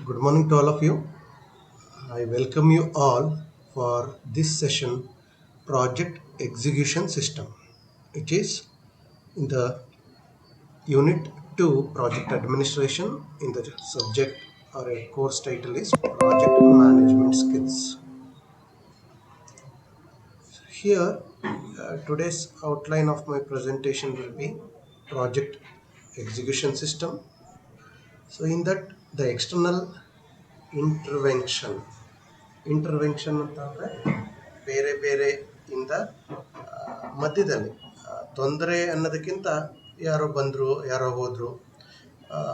Good morning to all of you. I welcome you all for this session, Project Execution System. It is in the Unit 2, Project Administration, in the subject or a course title is Project Management Skills. Here, today's outline of my presentation will be Project Execution System. So, in that, the external intervention ಅಂತ ಅಂದರೆ ಬೇರೆ ಬೇರೆ ಇಂದ ಮಧ್ಯದಲ್ಲಿ ತೊಂದರೆ ಅನ್ನೋದಕ್ಕಿಂತ ಯಾರೋ ಬಂದರು ಯಾರೋ ಹೋದರು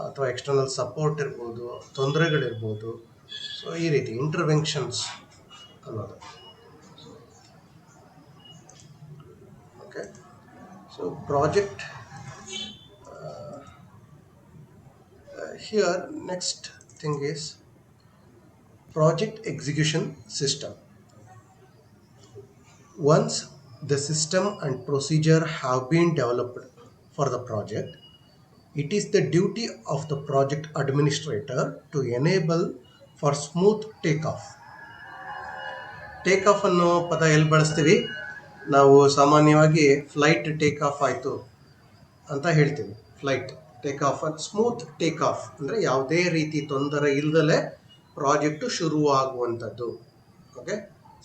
ಅಥವಾ ಎಕ್ಸ್ಟರ್ನಲ್ ಸಪೋರ್ಟ್ ಇರ್ಬೋದು ತೊಂದರೆಗಳಿರ್ಬೋದು. ಸೊ ಈ ರೀತಿ ಇಂಟರ್ವೆನ್ಷನ್ಸ್ ಅನ್ನೋದು. Okay, so project here next thing is project execution system. Once the system and procedure have been developed for the project, it is the duty of the project administrator to enable for smooth takeoff. Take off ಅನ್ನೋ ಪದ ಎಲ್ಲಿ ಬಳಸ್ತೀವಿ? ನಾವು ಸಾಮಾನ್ಯವಾಗಿ flight take off ಆಯಿತು ಅಂತ ಹೇಳ್ತೀವಿ. Flight take off smooth take off ಅಂದರೆ ಯಾವುದೇ ರೀತಿ ತೊಂದರೆ ಇಲ್ಲದಲೇ ಪ್ರಾಜೆಕ್ಟು ಶುರುವಾಗುವಂಥದ್ದು. ಓಕೆ,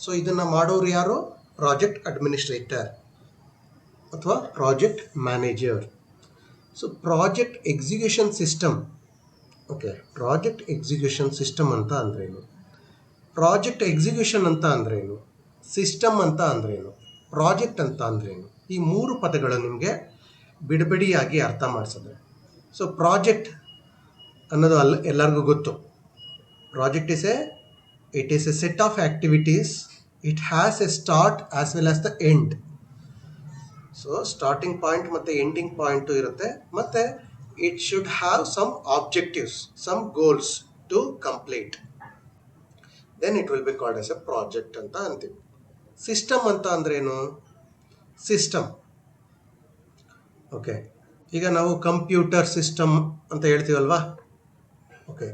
ಸೊ ಇದನ್ನು ಮಾಡೋರು ಯಾರು? ಪ್ರಾಜೆಕ್ಟ್ ಅಡ್ಮಿನಿಸ್ಟ್ರೇಟರ್ ಅಥವಾ project manager. So project execution system. Okay, project execution system ಅಂತ ಅಂದ್ರೇನು? ಪ್ರಾಜೆಕ್ಟ್ ಎಕ್ಸಿಕ್ಯೂಷನ್ ಅಂತ ಅಂದ್ರೇನು? ಸಿಸ್ಟಮ್ ಅಂತ ಅಂದ್ರೇನು? ಪ್ರಾಜೆಕ್ಟ್ ಅಂತ ಅಂದ್ರೇನು? ಈ ಮೂರು ಪದಗಳು ನಿಮಗೆ ಬಿಡಿಬಿಡಿಯಾಗಿ ಅರ್ಥ ಮಾಡಿಸಿದ್ರೆ. ಸೊ ಪ್ರಾಜೆಕ್ಟ್ ಅನ್ನೋದು ಎಲ್ಲರಿಗೂ ಗೊತ್ತು. Project is a set of activities. It has a start as well as the end. So starting point ಮತ್ತೆ ending point ಇರುತ್ತೆ. ಮತ್ತೆ it should have some objectives, some goals to complete. Then it will be called as a project ಅಂತ ಅಂತೀವಿ. System ಅಂತ ಅಂದ್ರೇನು? System, okay, ಈಗ ನಾವು computer system ಅಂತ ಹೇಳ್ತೀವಲ್ವಾ? Okay,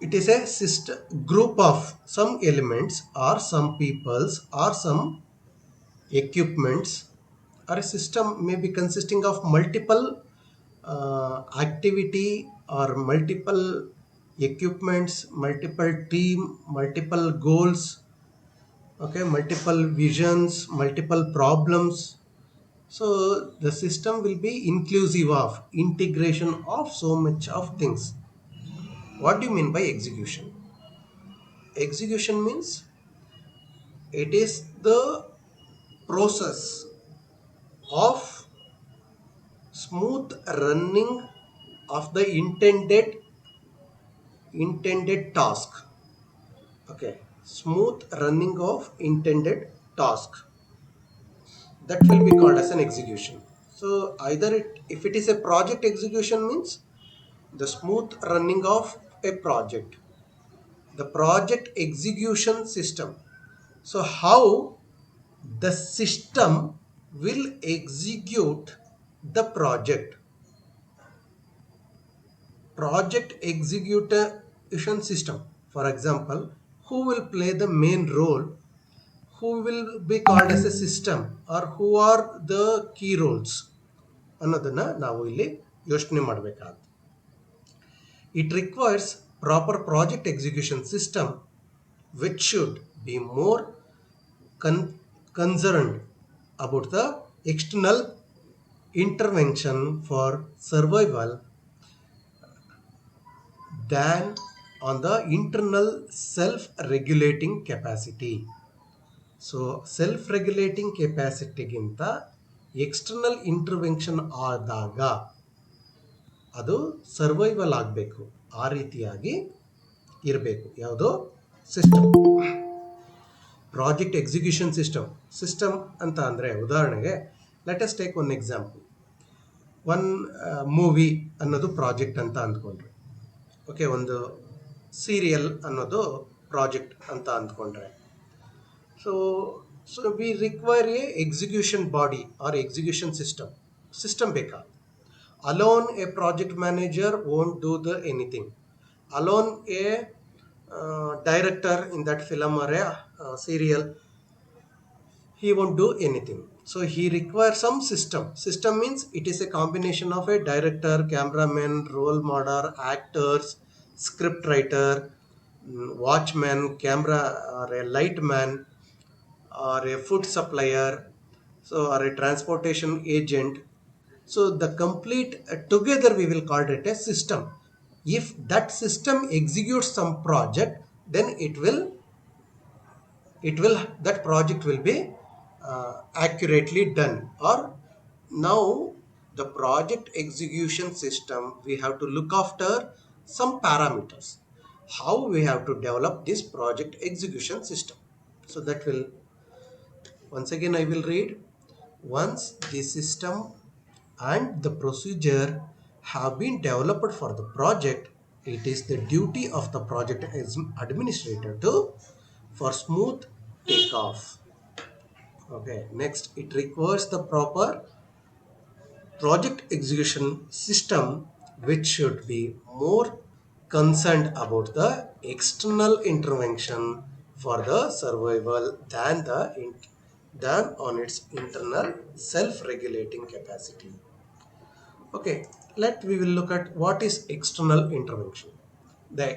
it is a group of some elements or some peoples or some equipments, or a system may be consisting of multiple activity or multiple equipments, multiple team, multiple goals, okay, multiple visions, multiple problems. So the system will be inclusive of integration of so much of things. What do you mean by execution? Execution means it is the process of smooth running of the intended task. Okay, smooth running of intended task. That will be called as an execution. So either if it is a project execution means the smooth running of a project, the project execution system. So how the system will execute the project. Project execution system, for example, who will play the main role, who will be called as a system, or who are the key roles ಅನ್ನೋದನ್ನ ನಾವು ಇಲ್ಲಿ ಯೋಚನೆ ಮಾಡಬೇಕಾಗುತ್ತೆ. It requires proper project execution system which should be more concerned about the external intervention for survival than on the internal self-regulating capacity. So self-regulating capacity ಗಿಂತ external intervention ಆದಾಗ ಅದು survival ಆಗಬೇಕು, ಆ ರೀತಿಯಾಗಿ ಇರಬೇಕು. ಯಾವುದೋ ಸಿಸ್ಟಮ್, ಪ್ರಾಜೆಕ್ಟ್ ಎಕ್ಸಿಕ್ಯೂಷನ್ ಸಿಸ್ಟಮ್ ಅಂತ ಅಂದರೆ ಉದಾಹರಣೆಗೆ let us take one example. One movie ಅನ್ನೋದು ಪ್ರಾಜೆಕ್ಟ್ ಅಂತ ಅಂದ್ಕೊಂಡ್ರೆ, ಓಕೆ, ಒಂದು ಸೀರಿಯಲ್ ಅನ್ನೋದು ಪ್ರಾಜೆಕ್ಟ್ ಅಂತ ಅಂದ್ಕೊಂಡ್ರೆ, so we require a execution body or execution system ಬೇಕಾಗುತ್ತೆ. Alone a project manager won't do the anything. alone a director in that film or a serial, he won't do anything. So he requires some system means it is a combination of a director, cameraman, role model, actors, script writer, watchman, camera, or a light man, or a food supplier, so or a transportation agent. So the complete together we will call it a system. If that system executes some project, then it will that project will be accurately done. Or now the project execution system, we have to look after some parameters, how we have to develop this project execution system. So that will, once again I will read. Once the system and the procedure have been developed for the project, it is the duty of the project administrator to for smooth takeoff. Okay, next it requires the proper project execution system, which should be more concerned about the external intervention for the survival than on its internal self-regulating capacity. Okay, we will look at what is external intervention. The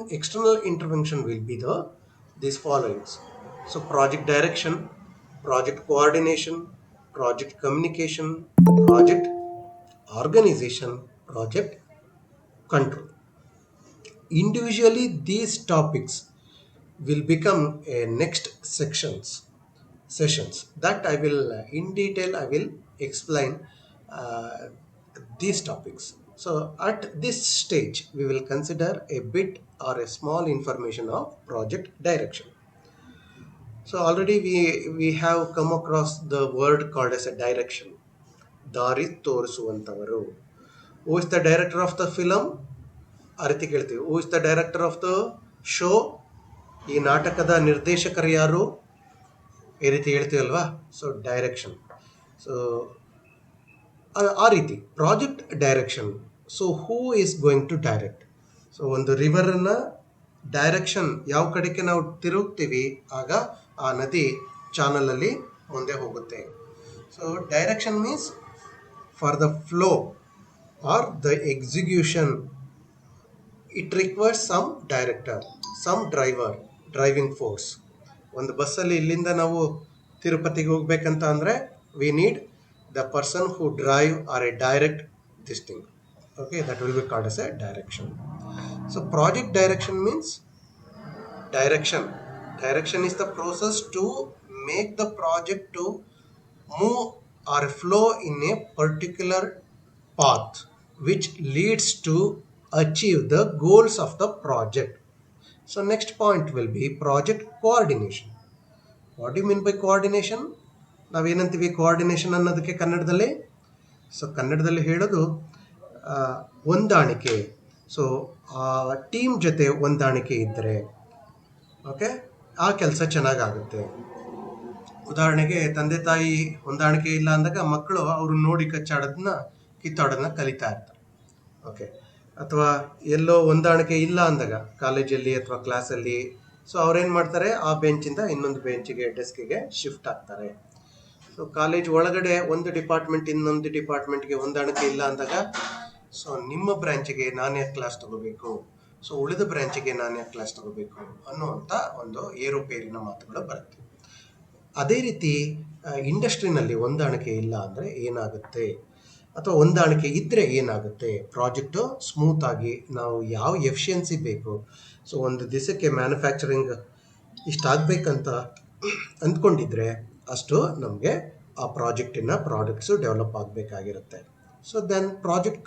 external intervention will be these followings. So project direction, project coordination, project communication, project organization, project control. Individually, these topics will become a next sessions that I will in detail I will explain uh, these topics. So at this stage we will consider a bit or a small information of project direction. So already we have come across the word called as a direction. ದಾರಿ ತೋರಿಸುವಂತವರು. Who is the director of the film? ಆ ರೀತಿ ಕೇಳ್ತೀವಿ. Who is the director of the show? ಈ ನಾಟಕದ ನಿರ್ದೇಶಕರು ಯಾರು? ಈ ರೀತಿ ಹೇಳ್ತೀವಲ್ವಾ. So direction. ಸೊ ಆ ರೀತಿ project direction. So who is going to direct? So ಒಂದು ರಿವರನ್ನ ಡೈರೆಕ್ಷನ್ ಯಾವ ಕಡೆಗೆ ನಾವು ತಿರುಗ್ತೀವಿ ಆಗ ಆ ನದಿ ಚಾನಲಲ್ಲಿ ಮುಂದೆ ಹೋಗುತ್ತೆ. So direction means for the flow or the execution it requires some director, some driving force. ಒಂದು ಬಸ್ಸಲ್ಲಿ ಇಲ್ಲಿಂದ ನಾವು ತಿರುಪತಿಗೆ ಹೋಗ್ಬೇಕಂತ ಅಂದರೆ we need the person who drive or a direct this thing. Okay, that will be called as a direction. So project direction means direction is the process to make the project to move or flow in a particular path which leads to achieve the goals of the project. So next point will be project coordination. What do you mean by coordination? ನಾವೇನಂತೀವಿ coordination ಅನ್ನೋದಕ್ಕೆ ಕನ್ನಡದಲ್ಲಿ? So ಕನ್ನಡದಲ್ಲಿ ಹೇಳೋದು ಹೊಂದಾಣಿಕೆ. So ಆ team ಜೊತೆ ಹೊಂದಾಣಿಕೆ ಇದ್ದರೆ ಓಕೆ ಆ ಕೆಲಸ ಚೆನ್ನಾಗಾಗುತ್ತೆ. ಉದಾಹರಣೆಗೆ ತಂದೆ ತಾಯಿ ಹೊಂದಾಣಿಕೆ ಇಲ್ಲ ಅಂದಾಗ ಮಕ್ಕಳು ಅವ್ರನ್ನ ನೋಡಿ ಕಿತ್ತಾಡೋದನ್ನ ಕಲಿತಾ ಇರ್ತಾರೆ. ಓಕೆ, ಅಥವಾ ಎಲ್ಲೋ ಹೊಂದಾಣಿಕೆ ಇಲ್ಲ ಅಂದಾಗ ಕಾಲೇಜಲ್ಲಿ ಅಥವಾ ಕ್ಲಾಸಲ್ಲಿ, ಸೊ ಅವ್ರೇನು ಮಾಡ್ತಾರೆ, ಆ ಬೆಂಚಿಂದ ಇನ್ನೊಂದು ಬೆಂಚಿಗೆ ಡೆಸ್ಕಿಗೆ ಶಿಫ್ಟ್ ಆಗ್ತಾರೆ. ಸೊ ಕಾಲೇಜ್ ಒಳಗಡೆ ಒಂದು ಡಿಪಾರ್ಟ್ಮೆಂಟ್ ಇನ್ನೊಂದು ಡಿಪಾರ್ಟ್ಮೆಂಟ್ಗೆ ಹೊಂದಾಣಿಕೆ ಇಲ್ಲ ಅಂದಾಗ, ಸೊ ನಿಮ್ಮ ಬ್ರ್ಯಾಂಚಿಗೆ ನಾನು ಯಾಕೆ ಕ್ಲಾಸ್ ತಗೋಬೇಕು, ಸೊ ಉಳಿದ ಬ್ರ್ಯಾಂಚಿಗೆ ನಾನು ಯಾಕೆ ಕ್ಲಾಸ್ ತಗೋಬೇಕು ಅನ್ನುವಂಥ ಒಂದು ಏರುಪೇರಿನ ಮಾತುಗಳು ಬರುತ್ತೆ. ಅದೇ ರೀತಿ ಇಂಡಸ್ಟ್ರಿನಲ್ಲಿ ಹೊಂದಾಣಿಕೆ ಇಲ್ಲ ಅಂದರೆ ಏನಾಗುತ್ತೆ, ಅಥವಾ ಹೊಂದಾಣಿಕೆ ಇದ್ದರೆ ಏನಾಗುತ್ತೆ, ಪ್ರಾಜೆಕ್ಟು ಸ್ಮೂತಾಗಿ ನಾವು ಯಾವ ಎಫಿಷಿಯನ್ಸಿ ಬೇಕು, ಸೊ ಒಂದು ದಿವಸಕ್ಕೆ ಮ್ಯಾನುಫ್ಯಾಕ್ಚರಿಂಗ್ ಇಷ್ಟಾಗಬೇಕಂತ ಅಂದ್ಕೊಂಡಿದ್ರೆ ಅಷ್ಟು ನಮಗೆ ಆ ಪ್ರಾಡಕ್ಟ್ಸು ಡೆವಲಪ್ ಆಗಬೇಕಾಗಿರುತ್ತೆ. So then project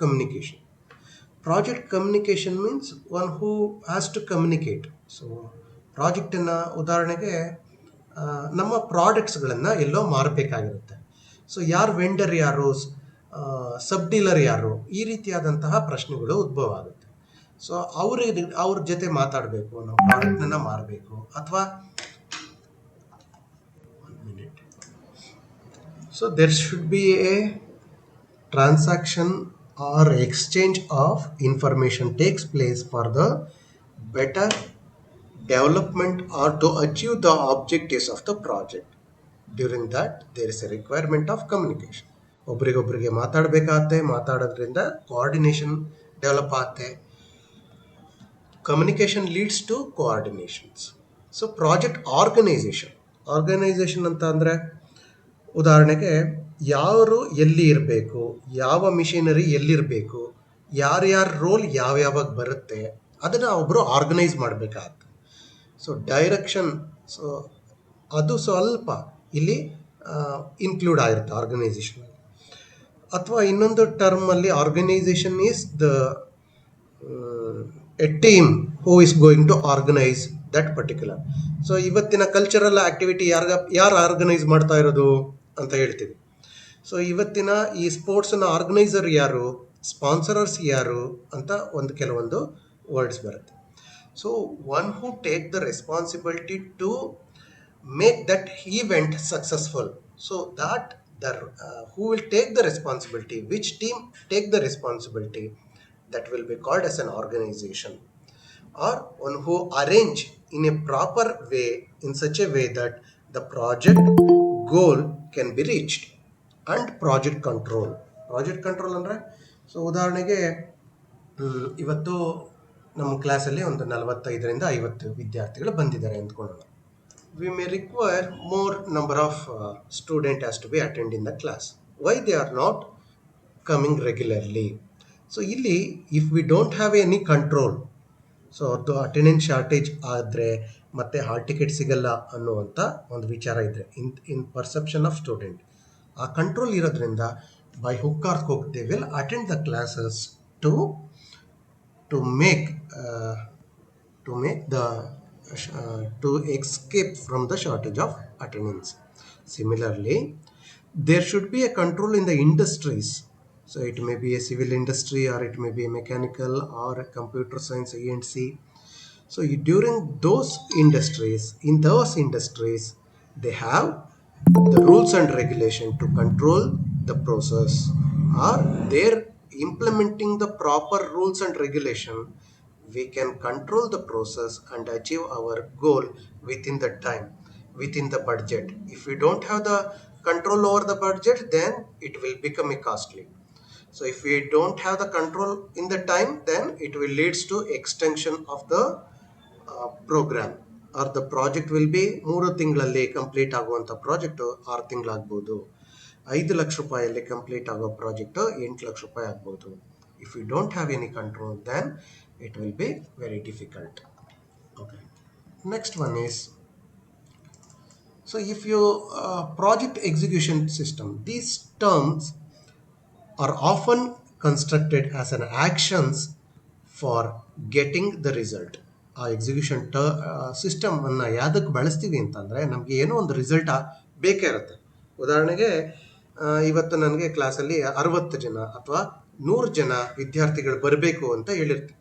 communication means one who has to communicate. So ಪ್ರಾಜೆಕ್ಟನ್ನು ಉದಾಹರಣೆಗೆ ನಮ್ಮ ಪ್ರಾಡಕ್ಟ್ಸ್ಗಳನ್ನು ಎಲ್ಲೋ ಮಾರಬೇಕಾಗಿರುತ್ತೆ. ಸೊ ಯಾರು ವೆಂಡರ್ ಯಾರು, ಸಬ್ ಡೀಲರ್ ಯಾರು, ಈ ರೀತಿಯಾದಂತಹ ಪ್ರಶ್ನೆಗಳು ಉದ್ಭವ ಆಗುತ್ತೆ. ಸೊ ಅವ್ರ ಜೊತೆ ಮಾತಾಡಬೇಕು, ನಾವು ಪ್ರಾಡಕ್ಟ್ನನ್ನು ಮಾರಬೇಕು, ಅಥವಾ so there should be a transaction or exchange of information takes place for the better development or to achieve the objectives of the project. During that there is a requirement of communication. ಒಬ್ರಿಗೊಬ್ರಿಗೆ ಮಾತಾಡಬೇಕಾಗತ್ತೆ, ಮಾತಾಡೋದ್ರಿಂದ coordination develop ಆಗುತ್ತೆ. Communication leads to coordinations. So project organisation ಅಂತ ಅಂದರೆ ಉದಾಹರಣೆಗೆ ಯಾರು ಎಲ್ಲಿ ಇರಬೇಕು, ಯಾವ ಮಿಷಿನರಿ ಎಲ್ಲಿರಬೇಕು, ಯಾರ್ಯಾರ ರೋಲ್ ಯಾವ್ಯಾವಾಗ ಬರುತ್ತೆ ಅದನ್ನು ಒಬ್ಬರು ಆರ್ಗನೈಸ್ ಮಾಡಬೇಕಾಗತ್ತೆ. ಸೊ ಡೈರೆಕ್ಷನ್, ಸೊ ಅದು ಸ್ವಲ್ಪ ಇಲ್ಲಿ ಇನ್ಕ್ಲೂಡ್ ಆಗಿರುತ್ತೆ ಆರ್ಗನೈಸೇಷನ್. ಅಥವಾ ಇನ್ನೊಂದು ಟರ್ಮಲ್ಲಿ organisation is the a team who is going to organise that particular. So ಇವತ್ತಿನ ಕಲ್ಚರಲ್ ಆಕ್ಟಿವಿಟಿ ಯಾರು ಆರ್ಗನೈಸ್ ಮಾಡ್ತಾ ಇರೋದು ಅಂತ ಹೇಳ್ತೀವಿ. ಸೊ ಇವತ್ತಿನ ಈ ಸ್ಪೋರ್ಟ್ಸ್ನ ಆರ್ಗನೈಸರ್ ಯಾರು, ಸ್ಪಾನ್ಸರರ್ಸ್ ಯಾರು ಅಂತ ಕೆಲವೊಂದು ವರ್ಡ್ಸ್ ಬರುತ್ತೆ. So one who take the responsibility to make that event successful. So that who will take the responsibility, which team take the responsibility, that will be called as an organization. Or one who arrange in a proper way, in such a way that the project goal can be reached. And project control ಅಂದರೆ, so ಉದಾಹರಣೆಗೆ ಇವತ್ತು ನಮ್ಮ ಕ್ಲಾಸಲ್ಲಿ ಒಂದು 45ರಿಂದ 50 ವಿದ್ಯಾರ್ಥಿಗಳು ಬಂದಿದ್ದಾರೆ ಅಂದ್ಕೊಳ್ಳೋಣ. We may require more number of student has to be attend in the class. Why they are not coming regularly? So ಇಲ್ಲಿ if we don't have any control, so ಅದು ಅಟೆಂಡೆನ್ಸ್ ಶಾರ್ಟೇಜ್ ಆದರೆ ಮತ್ತೆ ಹಾಲ್ ಟಿಕೆಟ್ ಸಿಗಲ್ಲ ಅನ್ನುವಂಥ ಒಂದು ವಿಚಾರ ಇದ್ದರೆ ಇನ್ perception of student, ಆ ಕಂಟ್ರೋಲ್ ಇರೋದ್ರಿಂದ by hook R hook they will attend the classes to make to escape from the shortage of attendance. Similarly, there should be a control in the industries. So it may be a civil industry, or it may be a mechanical or a computer science E&C. So during those industries, they have the rules and regulation to control the process, or they're implementing the proper rules and regulation. We can control the process and achieve our goal within the time, within the budget. If we don't have the control over the budget, then it will become costly. So if we don't have the control in the time, then it will leads to extension of the program, or the project will be 3 ತಿಂಗಳಲ್ಲಿ complete ಆಗುವಂಥ project 6 ತಿಂಗಳಾಗ್ಬೋದು. 5 lakh ರೂಪಾಯಲ್ಲಿ complete ಆಗೋ project 8 lakh ರೂಪಾಯಿ ಆಗ್ಬೋದು. If we don't have any control, then it will be very difficult. Okay. Next one is, so if you project execution system, these terms are often constructed as an actions for getting the result. ಆ execution system ಅನ್ನು ಯಾವುದಕ್ಕೆ ಬಳಸ್ತೀವಿ ಅಂತಂದರೆ, ನಮಗೆ ಏನೋ ಒಂದು result ಬೇಕೇ ಇರುತ್ತೆ. ಉದಾಹರಣೆಗೆ ಇವತ್ತು ನನಗೆ ಕ್ಲಾಸಲ್ಲಿ 60 ಜನ ಅಥವಾ 100 ಜನ ವಿದ್ಯಾರ್ಥಿಗಳು ಬರಬೇಕು ಅಂತ ಹೇಳಿರ್ತೀನಿ.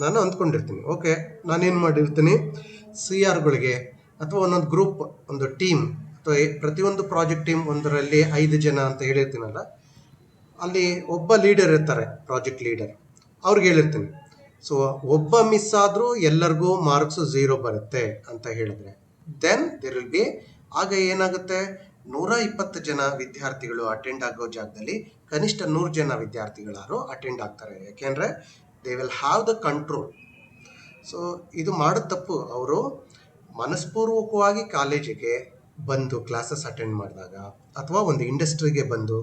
ನಾನು ಅಂದ್ಕೊಂಡಿರ್ತೀನಿ, ಓಕೆ, ನಾನೇನು ಮಾಡಿರ್ತೀನಿ, CRಗಳಿಗೆ ಅಥವಾ ಒಂದೊಂದು ಗ್ರೂಪ್, ಒಂದು ಟೀಮ್, ಅಥವಾ ಪ್ರತಿಯೊಂದು ಪ್ರಾಜೆಕ್ಟ್ ಟೀಮ್ ಒಂದರಲ್ಲಿ 5 ಜನ ಅಂತ ಹೇಳಿರ್ತೀನಲ್ಲ, ಅಲ್ಲಿ ಒಬ್ಬ ಲೀಡರ್ ಇರ್ತಾರೆ, ಪ್ರಾಜೆಕ್ಟ್ ಲೀಡರ್, ಅವ್ರಿಗೆ ಹೇಳಿರ್ತೀನಿ, ಸೊ ಒಬ್ಬ ಮಿಸ್ ಆದರೂ ಎಲ್ಲರಿಗೂ ಮಾರ್ಕ್ಸ್ 0 ಬರುತ್ತೆ ಅಂತ ಹೇಳಿದ್ರೆ, ದೆನ್ ದೇರ್ ವಿಲ್ ಬಿ, ಆಗ ಏನಾಗುತ್ತೆ, 120 ಜನ ವಿದ್ಯಾರ್ಥಿಗಳು ಅಟೆಂಡ್ ಆಗೋ ಜಾಗದಲ್ಲಿ ಕನಿಷ್ಠ 100 ಜನ ವಿದ್ಯಾರ್ಥಿಗಳಾರು ಅಟೆಂಡ್ ಆಗ್ತಾರೆ. ಯಾಕೆಂದರೆ they will have the control. So ಇದು ಮಾಡೋದು ತಪ್ಪು. ಅವರು ಮನಸ್ಪೂರ್ವಕವಾಗಿ ಕಾಲೇಜಿಗೆ ಬಂದು ಕ್ಲಾಸಸ್ ಅಟೆಂಡ್ ಮಾಡಿದಾಗ, ಅಥವಾ ಒಂದು ಇಂಡಸ್ಟ್ರಿಗೆ ಬಂದು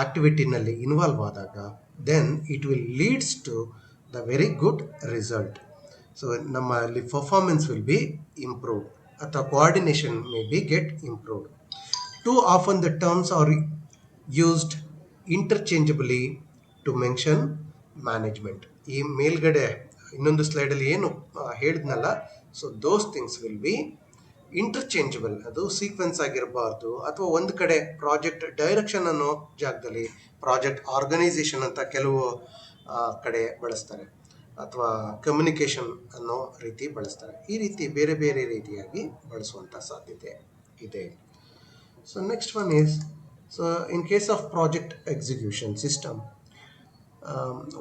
ಆಕ್ಟಿವಿಟಿನಲ್ಲಿ ಇನ್ವಾಲ್ವ್ ಆದಾಗ, then it will leads to the very good result. So ನಮ್ಮಲ್ಲಿ ಪರ್ಫಾರ್ಮೆನ್ಸ್ ವಿಲ್ ಬಿ ಇಂಪ್ರೂವ್ಡ್, ಅಥವಾ coordination may be get improved. Too often the terms are used interchangeably to mention management. ಈ ಮೇಲ್ಗಡೆ ಇನ್ನೊಂದು ಸ್ಲೈಡಲ್ಲಿ ಏನು ಹೇಳಿದ್ನಲ್ಲ, so those things will be interchangeable. ಅದು sequence ಆಗಿರಬಾರ್ದು, ಅಥವಾ ಒಂದು ಕಡೆ ಪ್ರಾಜೆಕ್ಟ್ ಡೈರೆಕ್ಷನ್ ಅನ್ನೋ ಜಾಗದಲ್ಲಿ ಪ್ರಾಜೆಕ್ಟ್ ಆರ್ಗನೈಸೇಷನ್ ಅಂತ ಕೆಲವು ಕಡೆ ಬಳಸ್ತಾರೆ, ಅಥವಾ ಕಮ್ಯುನಿಕೇಷನ್ ಅನ್ನೋ ರೀತಿ ಬಳಸ್ತಾರೆ. ಈ ರೀತಿ ಬೇರೆ ಬೇರೆ ರೀತಿಯಾಗಿ ಬಳಸುವಂಥ ಸಾಧ್ಯತೆ ಇದೆ. So next one is, so in case of project execution system,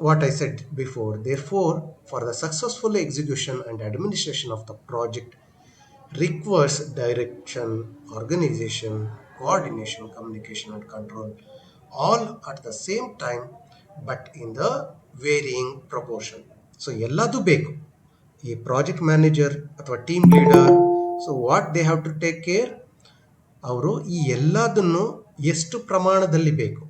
what I said before. Therefore, for the successful execution and administration of the project requires direction, organization, coordination, communication, and control, all at the same time, but in the varying proportion. So, ಎಲ್ಲದು ಬೇಕು. ಈ project manager ಅಥವಾ team leader, so what they have to take care, ಅವರು ಈ ಎಲ್ಲದನ್ನು ಎಷ್ಟು ಪ್ರಮಾಣದಲ್ಲಿ ಬೇಕು.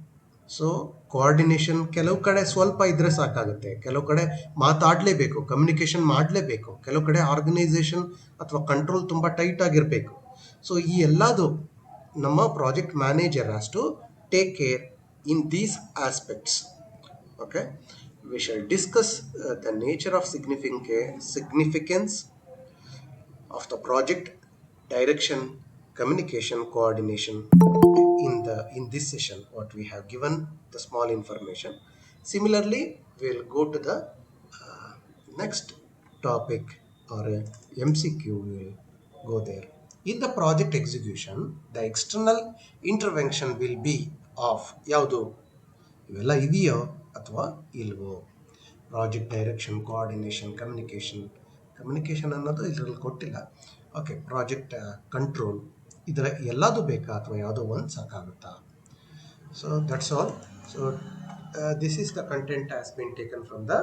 ಸೊ ಕೋಆರ್ಡಿನೇಷನ್ ಕೆಲವು ಕಡೆ ಸ್ವಲ್ಪ ಇದ್ರೆ ಸಾಕಾಗುತ್ತೆ, ಕೆಲವು ಕಡೆ ಮಾತಾಡಲೇಬೇಕು, ಕಮ್ಯುನಿಕೇಷನ್ ಮಾಡಲೇಬೇಕು, ಕೆಲವು ಕಡೆ ಆರ್ಗನೈಸೇಷನ್ ಅಥವಾ ಕಂಟ್ರೋಲ್ ತುಂಬ ಟೈಟ್ ಆಗಿರಬೇಕು. ಸೊ ಈ ಎಲ್ಲದು ನಮ್ಮ project manager has to take care in these aspects. Okay, we shall discuss the nature of significance of the project, direction, communication, coordination in this session. What we have given the small information. Similarly, we'll go to the next topic, or MCQ. We'll go there. In the project execution, the external intervention will be of ಯಾವುದು, ಇವೆಲ್ಲ ಇದೆಯೋ ಅಥವಾ ಇಲ್ವೋ. Project direction, coordination, communication ಅನ್ನೋದು ಇದರಲ್ಲಿ ಕೊಟ್ಟಿಲ್ಲ. Okay, project control, ಇದರ ಎಲ್ಲದು ಬೇಕಾ ಅಥವಾ ಯಾವುದೋ ಒಂದು ಸಾಕಾಗುತ್ತಾ? So that's all. So this is the content has been taken from the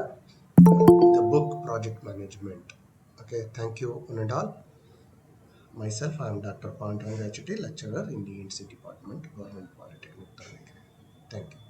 book Project Management. Okay, thank you one and all. Myself, I am Dr. Panduranga HT, lecturer in the ENC department, Government Polytechnic, Thank you.